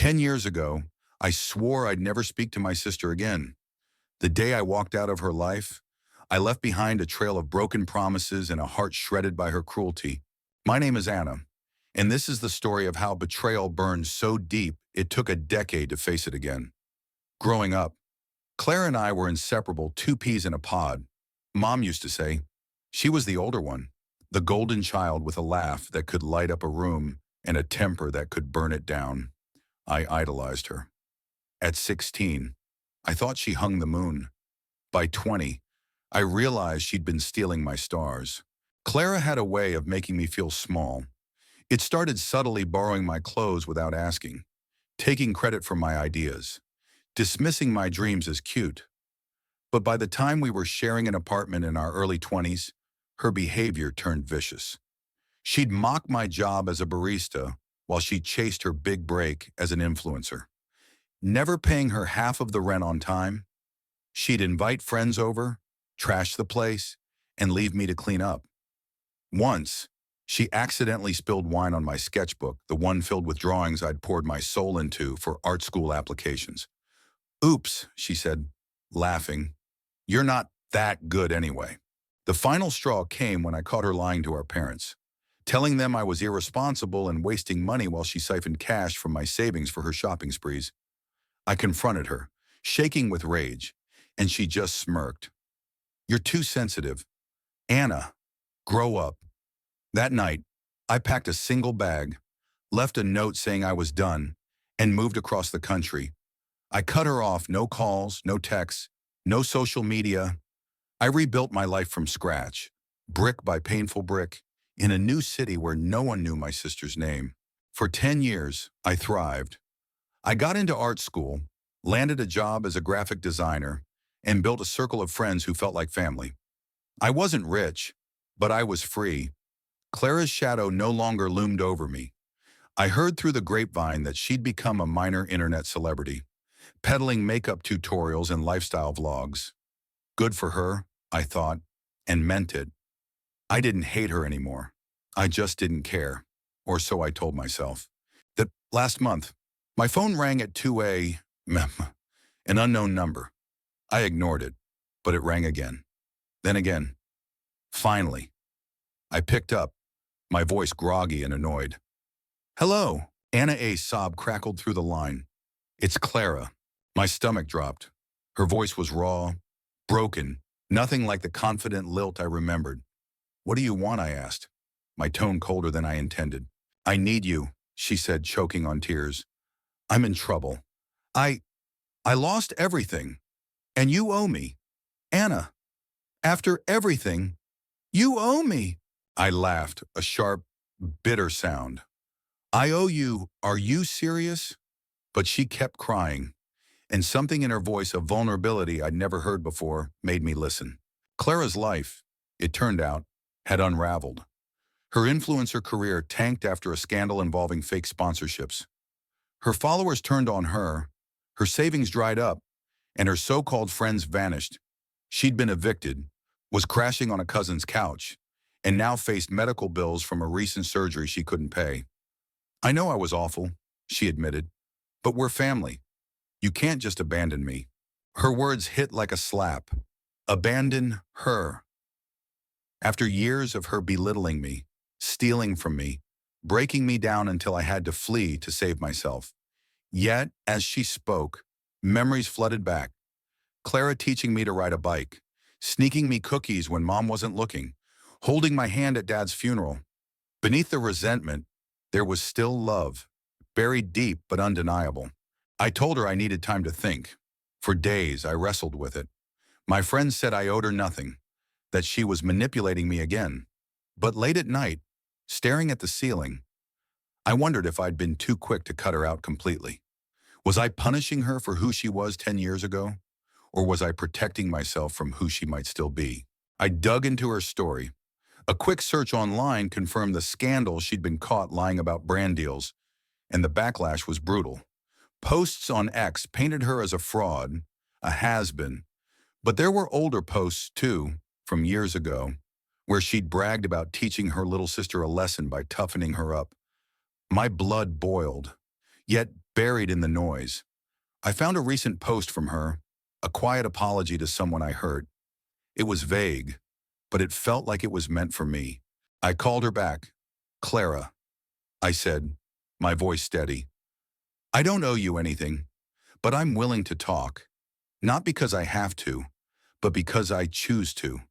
10 years ago, I swore I'd never speak to my sister again. The day I walked out of her life, I left behind a trail of broken promises and a heart shredded by her cruelty. My name is Anna, and this is the story of how betrayal burned so deep it took a decade to face it again. Growing up, Claire and I were inseparable, two peas in a pod. Mom used to say, she was the older one, the golden child with a laugh that could light up a room and a temper that could burn it down. I idolized her. At 16, I thought she hung the moon. By 20, I realized she'd been stealing my stars. Clara had a way of making me feel small. It started subtly borrowing my clothes without asking, taking credit for my ideas, dismissing my dreams as cute. But by the time we were sharing an apartment in our early 20s, her behavior turned vicious. She'd mock my job as a barista while she chased her big break as an influencer. Never paying her half of the rent on time, she'd invite friends over, trash the place, and leave me to clean up. Once, she accidentally spilled wine on my sketchbook, the one filled with drawings I'd poured my soul into for art school applications. "Oops," she said, laughing. "You're not that good anyway." The final straw came when I caught her lying to our parents, telling them I was irresponsible and wasting money while she siphoned cash from my savings for her shopping sprees. I confronted her, shaking with rage, and she just smirked. "You're too sensitive. Anna, grow up." That night, I packed a single bag, left a note saying I was done, and moved across the country. I cut her off, no calls, no texts, no social media. I rebuilt my life from scratch, brick by painful brick, in a new city where no one knew my sister's name. For 10 years, I thrived. I got into art school, landed a job as a graphic designer, and built a circle of friends who felt like family. I wasn't rich, but I was free. Clara's shadow no longer loomed over me. I heard through the grapevine that she'd become a minor internet celebrity, peddling makeup tutorials and lifestyle vlogs. Good for her, I thought, and meant it. I didn't hate her anymore. I just didn't care, or so I told myself. That last month, my phone rang at 2 a.m., an unknown number. I ignored it, but it rang again. Then again. Finally, I picked up, my voice groggy and annoyed. "Hello," Anna A's sob crackled through the line. "It's Clara." My stomach dropped. Her voice was raw, broken, nothing like the confident lilt I remembered. "What do you want?" I asked, my tone colder than I intended. "I need you," she said, choking on tears. "I'm in trouble. I lost everything, and you owe me. Anna, after everything, you owe me." I laughed, a sharp, bitter sound. "I owe you? Are you serious?" But she kept crying, and something in her voice, a vulnerability I'd never heard before, made me listen. Clara's life, it turned out, had unraveled. Her influencer career tanked after a scandal involving fake sponsorships. Her followers turned on her, her savings dried up, and her so-called friends vanished. She'd been evicted, was crashing on a cousin's couch, and now faced medical bills from a recent surgery she couldn't pay. "I know I was awful," she admitted, "but we're family. You can't just abandon me." Her words hit like a slap. Abandon her. After years of her belittling me, stealing from me, breaking me down until I had to flee to save myself. Yet, as she spoke, memories flooded back. Clara teaching me to ride a bike, sneaking me cookies when Mom wasn't looking, holding my hand at Dad's funeral. Beneath the resentment, there was still love, buried deep but undeniable. I told her I needed time to think. For days, I wrestled with it. My friends said I owed her nothing, that she was manipulating me again. But late at night, staring at the ceiling, I wondered if I'd been too quick to cut her out completely. Was I punishing her for who she was 10 years ago? Or was I protecting myself from who she might still be? I dug into her story. A quick search online confirmed the scandal she'd been caught lying about brand deals, and the backlash was brutal. Posts on X painted her as a fraud, a has-been, but there were older posts too, from years ago, where she'd bragged about teaching her little sister a lesson by toughening her up. My blood boiled. Yet buried in the noise. I found a recent post from her, a quiet apology to someone I hurt. It was vague, but it felt like it was meant for me. I called her back. "Clara," I said, my voice steady. "I don't owe you anything, but I'm willing to talk. Not because I have to, but because I choose to."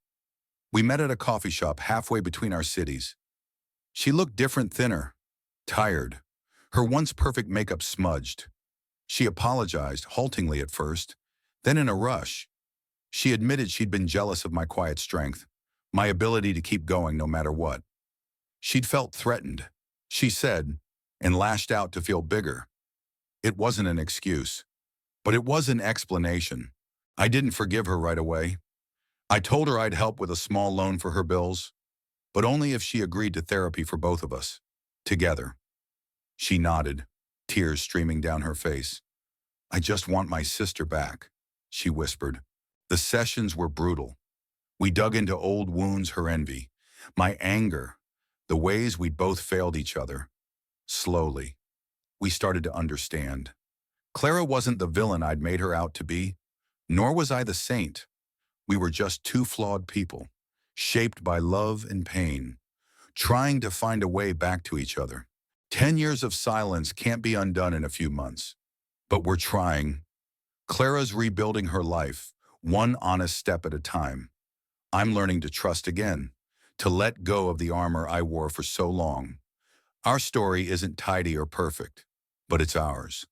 We met at a coffee shop halfway between our cities. She looked different, thinner, tired, her once perfect makeup smudged. She apologized, haltingly at first, then in a rush. She admitted she'd been jealous of my quiet strength, my ability to keep going no matter what. She'd felt threatened, she said, and lashed out to feel bigger. It wasn't an excuse, but it was an explanation. I didn't forgive her right away. I told her I'd help with a small loan for her bills, but only if she agreed to therapy for both of us, together. She nodded, tears streaming down her face. "I just want my sister back," she whispered. The sessions were brutal. We dug into old wounds, her envy, my anger, the ways we'd both failed each other. Slowly, we started to understand. Clara wasn't the villain I'd made her out to be, nor was I the saint. We were just two flawed people, shaped by love and pain, trying to find a way back to each other. 10 years of silence can't be undone in a few months, but we're trying. Clara's rebuilding her life, one honest step at a time. I'm learning to trust again, to let go of the armor I wore for so long. Our story isn't tidy or perfect, but it's ours.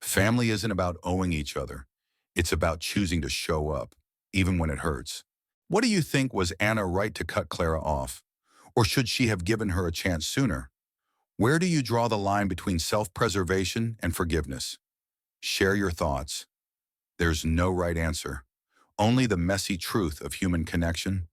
Family isn't about owing each other. It's about choosing to show up, even when it hurts. What do you think? Was Anna right to cut Clara off? Or should she have given her a chance sooner? Where do you draw the line between self-preservation and forgiveness? Share your thoughts. There's no right answer, only the messy truth of human connection.